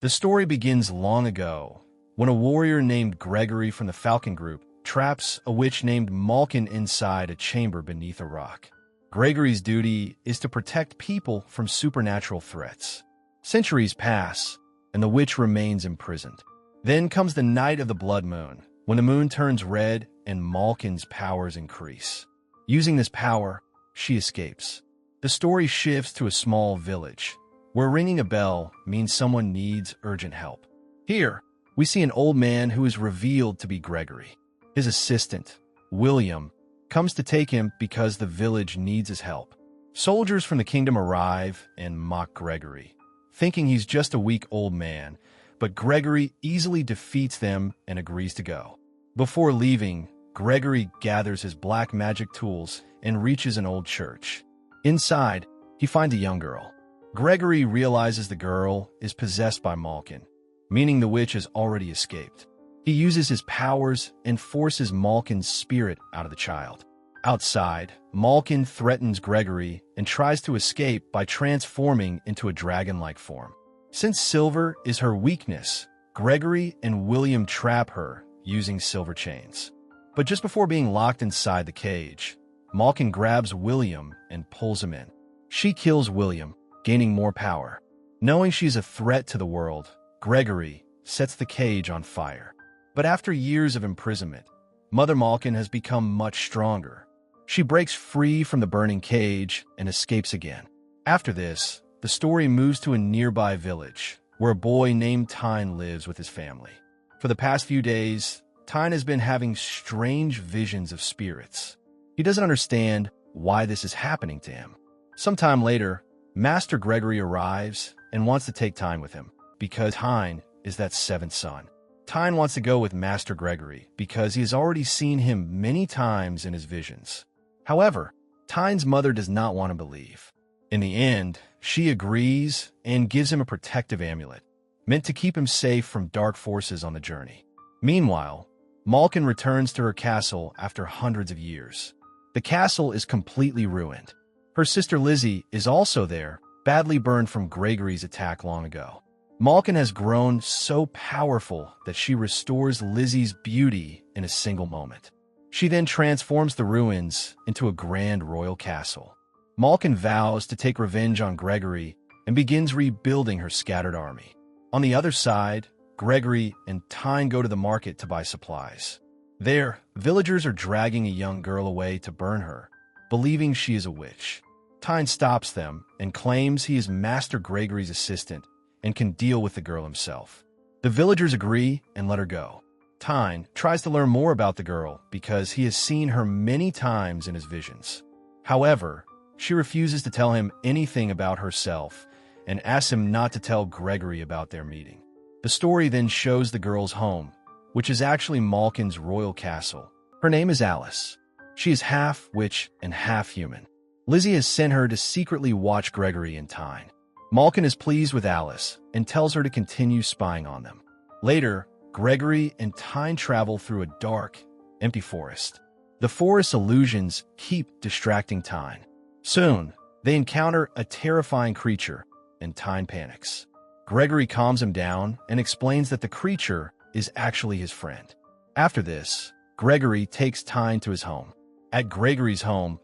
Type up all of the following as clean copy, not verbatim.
The story begins long ago, when a warrior named Gregory from the Falcon Group traps a witch named Malin inside a chamber beneath a rock. Gregory's duty is to protect people from supernatural threats. Centuries pass, and the witch remains imprisoned. Then comes the night of the blood moon, when the moon turns red and Malin's powers increase. Using this power, she escapes. The story shifts to a small village, where ringing a bell means someone needs urgent help. Here, we see an old man who is revealed to be Gregory. His assistant, William, comes to take him because the village needs his help. Soldiers from the kingdom arrive and mock Gregory, thinking he's just a weak old man, but Gregory easily defeats them and agrees to go. Before leaving, Gregory gathers his black magic tools and reaches an old church. Inside, he finds a young girl. Gregory realizes the girl is possessed by Malin, meaning the witch has already escaped. He uses his powers and forces Malin's spirit out of the child. Outside, Malin threatens Gregory and tries to escape by transforming into a dragon-like form. Since silver is her weakness, Gregory and William trap her using silver chains. But just before being locked inside the cage, Malin grabs William and pulls him in. She kills William, gaining more power. Knowing she's a threat to the world, Gregory sets the cage on fire. But after years of imprisonment, Mother Malin has become much stronger. She breaks free from the burning cage and escapes again. After this, the story moves to a nearby village, where a boy named Tyne lives with his family. For the past few days, Tyne has been having strange visions of spirits. He doesn't understand why this is happening to him. Sometime later, Master Gregory arrives and wants to take Tyne with him, because Tyne is that seventh son. Tyne wants to go with Master Gregory because he has already seen him many times in his visions. However, Tyne's mother does not want to believe. In the end, she agrees and gives him a protective amulet, meant to keep him safe from dark forces on the journey. Meanwhile, Malin returns to her castle after hundreds of years. The castle is completely ruined. Her sister Lizzie is also there, badly burned from Gregory's attack long ago. Malin has grown so powerful that she restores Lizzie's beauty in a single moment. She then transforms the ruins into a grand royal castle. Malin vows to take revenge on Gregory and begins rebuilding her scattered army. On the other side, Gregory and Tyne go to the market to buy supplies. There, villagers are dragging a young girl away to burn her, believing she is a witch. Tyne stops them and claims he is Master Gregory's assistant and can deal with the girl himself. The villagers agree and let her go. Tyne tries to learn more about the girl because he has seen her many times in his visions. However, she refuses to tell him anything about herself and asks him not to tell Gregory about their meeting. The story then shows the girl's home, which is actually Malin's royal castle. Her name is Alice. She is half witch and half human. Lizzie has sent her to secretly watch Gregory and Tyne. Malin is pleased with Alice and tells her to continue spying on them. Later, Gregory and Tyne travel through a dark, empty forest. The forest's illusions keep distracting Tyne. Soon, they encounter a terrifying creature, and Tyne panics. Gregory calms him down and explains that the creature is actually his friend. After this, Gregory takes Tyne to his home. At Gregory's home,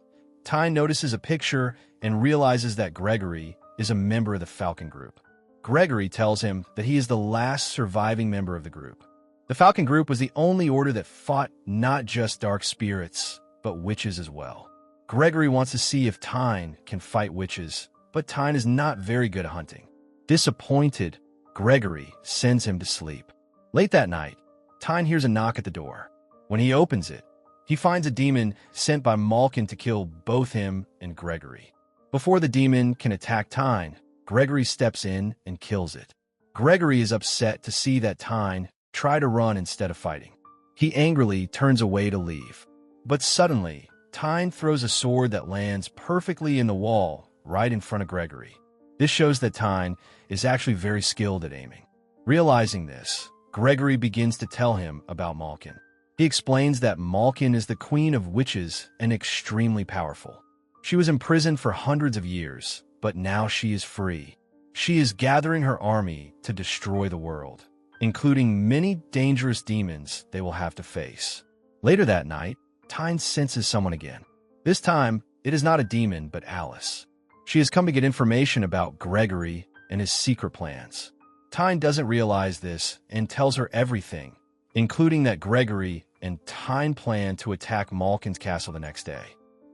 Tyne notices a picture and realizes that Gregory is a member of the Falcon Group. Gregory tells him that he is the last surviving member of the group. The Falcon Group was the only order that fought not just dark spirits, but witches as well. Gregory wants to see if Tyne can fight witches, but Tyne is not very good at hunting. Disappointed, Gregory sends him to sleep. Late that night, Tyne hears a knock at the door. When he opens it, he finds a demon sent by Malin to kill both him and Gregory. Before the demon can attack Tyne, Gregory steps in and kills it. Gregory is upset to see that Tyne tried to run instead of fighting. He angrily turns away to leave. But suddenly, Tyne throws a sword that lands perfectly in the wall right in front of Gregory. This shows that Tyne is actually very skilled at aiming. Realizing this, Gregory begins to tell him about Malin. He explains that Malin is the queen of witches and extremely powerful. She was imprisoned for hundreds of years, but now she is free. She is gathering her army to destroy the world, including many dangerous demons they will have to face. Later that night, Tyne senses someone again. This time, it is not a demon, but Alice. She has come to get information about Gregory and his secret plans. Tyne doesn't realize this and tells her everything, including that Gregory and Tyne plan to attack Malkin's castle the next day.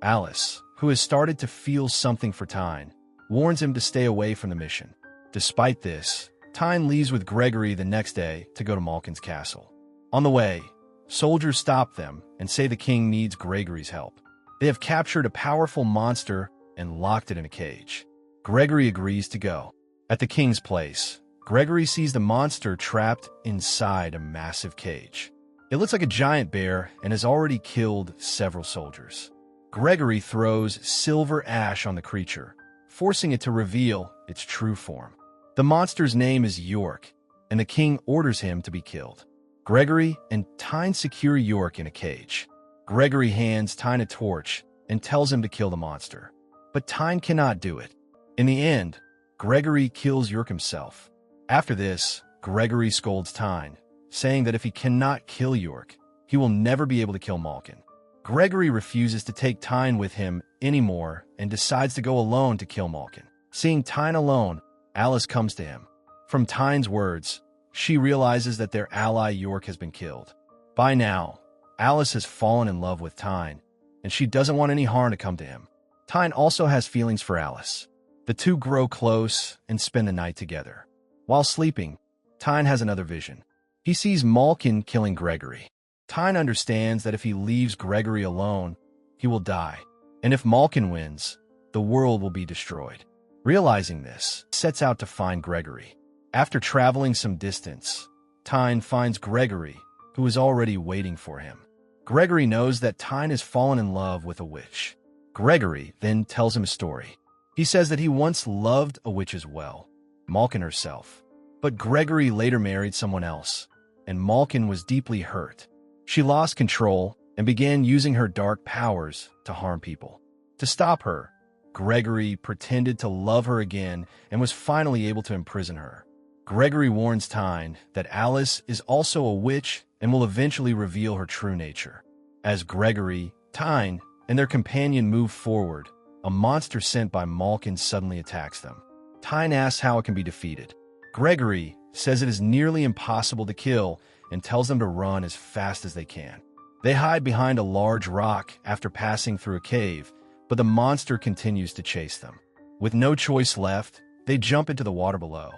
Alice, who has started to feel something for Tyne, warns him to stay away from the mission. Despite this, Tyne leaves with Gregory the next day to go to Malkin's castle. On the way, soldiers stop them and say the king needs Gregory's help. They have captured a powerful monster and locked it in a cage. Gregory agrees to go. At the king's place, Gregory sees the monster trapped inside a massive cage. It looks like a giant bear and has already killed several soldiers. Gregory throws silver ash on the creature, forcing it to reveal its true form. The monster's name is York, and the king orders him to be killed. Gregory and Tyne secure York in a cage. Gregory hands Tyne a torch and tells him to kill the monster. But Tyne cannot do it. In the end, Gregory kills York himself. After this, Gregory scolds Tyne, saying that if he cannot kill York, he will never be able to kill Malkin. Gregory refuses to take Tyne with him anymore and decides to go alone to kill Malkin. Seeing Tyne alone, Alice comes to him. From Tyne's words, she realizes that their ally York has been killed. By now, Alice has fallen in love with Tyne, and she doesn't want any harm to come to him. Tyne also has feelings for Alice. The two grow close and spend the night together. While sleeping, Tyne has another vision. He sees Malkin killing Gregory. Tyne understands that if he leaves Gregory alone, he will die. And if Malkin wins, the world will be destroyed. Realizing this, he sets out to find Gregory. After traveling some distance, Tyne finds Gregory, who is already waiting for him. Gregory knows that Tyne has fallen in love with a witch. Gregory then tells him a story. He says that he once loved a witch as well, Malkin herself. But Gregory later married someone else, and Malkin was deeply hurt. She lost control and began using her dark powers to harm people. To stop her, Gregory pretended to love her again and was finally able to imprison her. Gregory warns Tyne that Alice is also a witch and will eventually reveal her true nature. As Gregory, Tyne, and their companion move forward, a monster sent by Malkin suddenly attacks them. Tyne asks how it can be defeated. Gregory says it is nearly impossible to kill and tells them to run as fast as they can. They hide behind a large rock after passing through a cave, but the monster continues to chase them. With no choice left, they jump into the water below.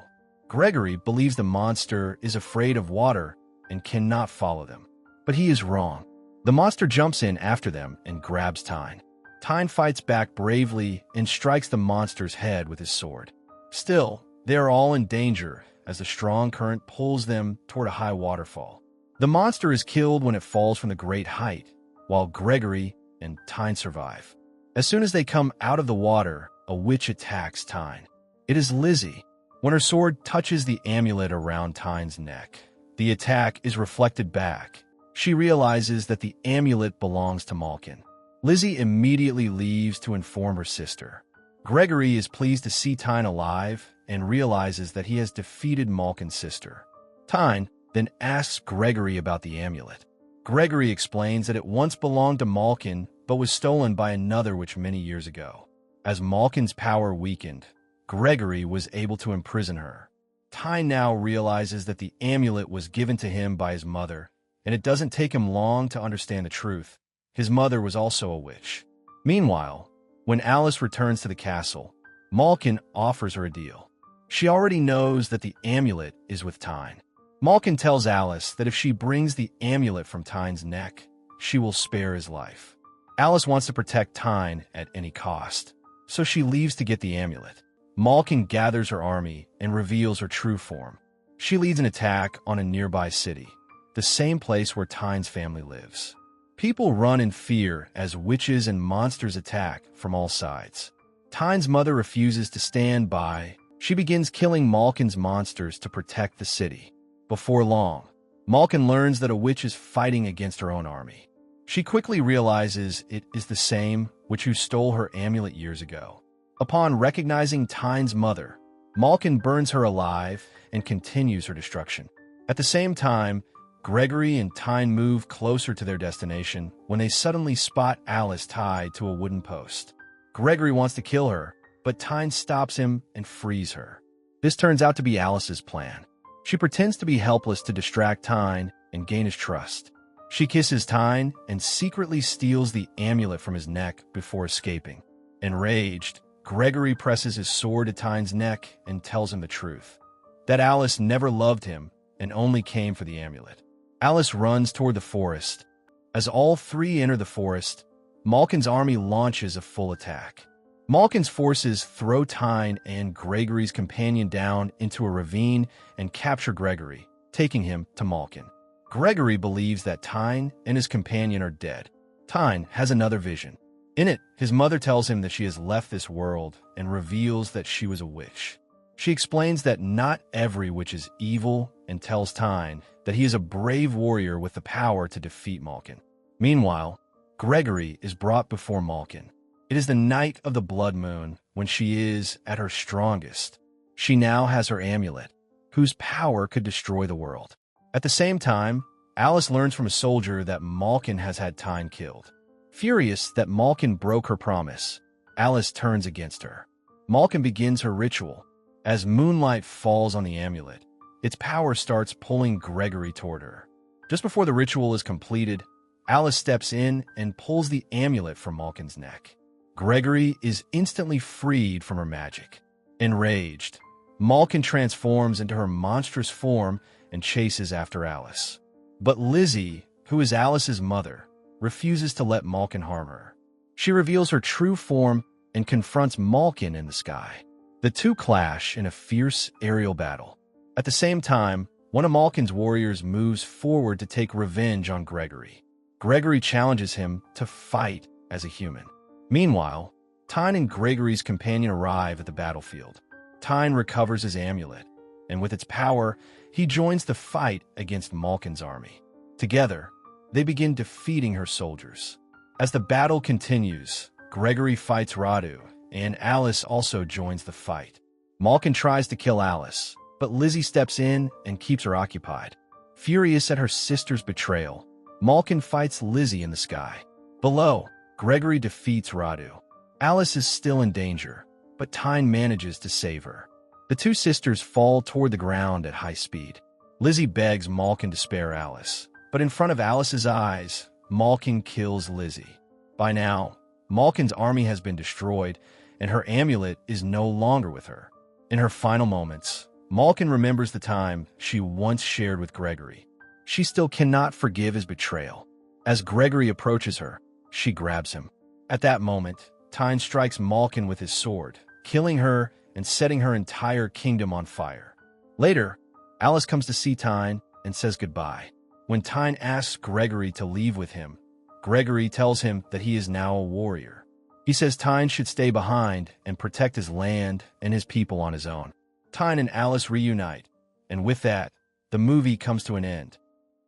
Gregory believes the monster is afraid of water and cannot follow them. But he is wrong. The monster jumps in after them and grabs Tyne. Tyne fights back bravely and strikes the monster's head with his sword. Still, they are all in danger as the strong current pulls them toward a high waterfall. The monster is killed when it falls from the great height, while Gregory and Tyne survive. As soon as they come out of the water, a witch attacks Tyne. It is Lizzie. When her sword touches the amulet around Tyne's neck, the attack is reflected back. She realizes that the amulet belongs to Malkin. Lizzie immediately leaves to inform her sister. Gregory is pleased to see Tyne alive and realizes that he has defeated Malkin's sister. Tyne then asks Gregory about the amulet. Gregory explains that it once belonged to Malkin but was stolen by another witch many years ago. As Malkin's power weakened, Gregory was able to imprison her. Tyne now realizes that the amulet was given to him by his mother, and it doesn't take him long to understand the truth. His mother was also a witch. Meanwhile, when Alice returns to the castle, Malkin offers her a deal. She already knows that the amulet is with Tyne. Malkin tells Alice that if she brings the amulet from Tyne's neck, she will spare his life. Alice wants to protect Tyne at any cost, so she leaves to get the amulet. Malkin gathers her army and reveals her true form. She leads an attack on a nearby city, the same place where Tyne's family lives. People run in fear as witches and monsters attack from all sides. Tyne's mother refuses to stand by. She begins killing Malkin's monsters to protect the city. Before long, Malkin learns that a witch is fighting against her own army. She quickly realizes it is the same witch who stole her amulet years ago. Upon recognizing Tyne's mother, Malkin burns her alive and continues her destruction. At the same time, Gregory and Tyne move closer to their destination when they suddenly spot Alice tied to a wooden post. Gregory wants to kill her, but Tyne stops him and frees her. This turns out to be Alice's plan. She pretends to be helpless to distract Tyne and gain his trust. She kisses Tyne and secretly steals the amulet from his neck before escaping. Enraged, Gregory presses his sword to Tyne's neck and tells him the truth, that Alice never loved him and only came for the amulet. Alice runs toward the forest. As all three enter the forest, Malkin's army launches a full attack. Malkin's forces throw Tyne and Gregory's companion down into a ravine and capture Gregory, taking him to Malkin. Gregory believes that Tyne and his companion are dead. Tyne has another vision. In it, his mother tells him that she has left this world and reveals that she was a witch. She explains that not every witch is evil and tells Tyne that he is a brave warrior with the power to defeat Malkin. Meanwhile, Gregory is brought before Malkin. It is the night of the blood moon when she is at her strongest. She now has her amulet, whose power could destroy the world. At the same time, Alice learns from a soldier that Malkin has had Tyne killed. Furious that Malkin broke her promise, Alice turns against her. Malkin begins her ritual. As moonlight falls on the amulet, its power starts pulling Gregory toward her. Just before the ritual is completed, Alice steps in and pulls the amulet from Malkin's neck. Gregory is instantly freed from her magic. Enraged, Malkin transforms into her monstrous form and chases after Alice. But Lizzie, who is Alice's mother, refuses to let Malkin harm her. She reveals her true form and confronts Malkin in the sky. The two clash in a fierce aerial battle. At the same time, one of Malkin's warriors moves forward to take revenge on Gregory. Gregory challenges him to fight as a human. Meanwhile, Tyne and Gregory's companion arrive at the battlefield. Tyne recovers his amulet, and with its power, he joins the fight against Malkin's army. Together, they begin defeating her soldiers. As the battle continues, Gregory fights Radu, and Alice also joins the fight. Malkin tries to kill Alice, but Lizzie steps in and keeps her occupied. Furious at her sister's betrayal, Malkin fights Lizzie in the sky. Below, Gregory defeats Radu. Alice is still in danger, but Tyne manages to save her. The two sisters fall toward the ground at high speed. Lizzie begs Malkin to spare Alice, but in front of Alice's eyes, Malkin kills Lizzie. By now, Malkin's army has been destroyed, and her amulet is no longer with her. In her final moments, Malkin remembers the time she once shared with Gregory. She still cannot forgive his betrayal. As Gregory approaches her, she grabs him. At that moment, Tyne strikes Malkin with his sword, killing her and setting her entire kingdom on fire. Later, Alice comes to see Tyne and says goodbye. When Tyne asks Gregory to leave with him, Gregory tells him that he is now a warrior. He says Tyne should stay behind and protect his land and his people on his own. Tyne and Alice reunite, and with that, the movie comes to an end.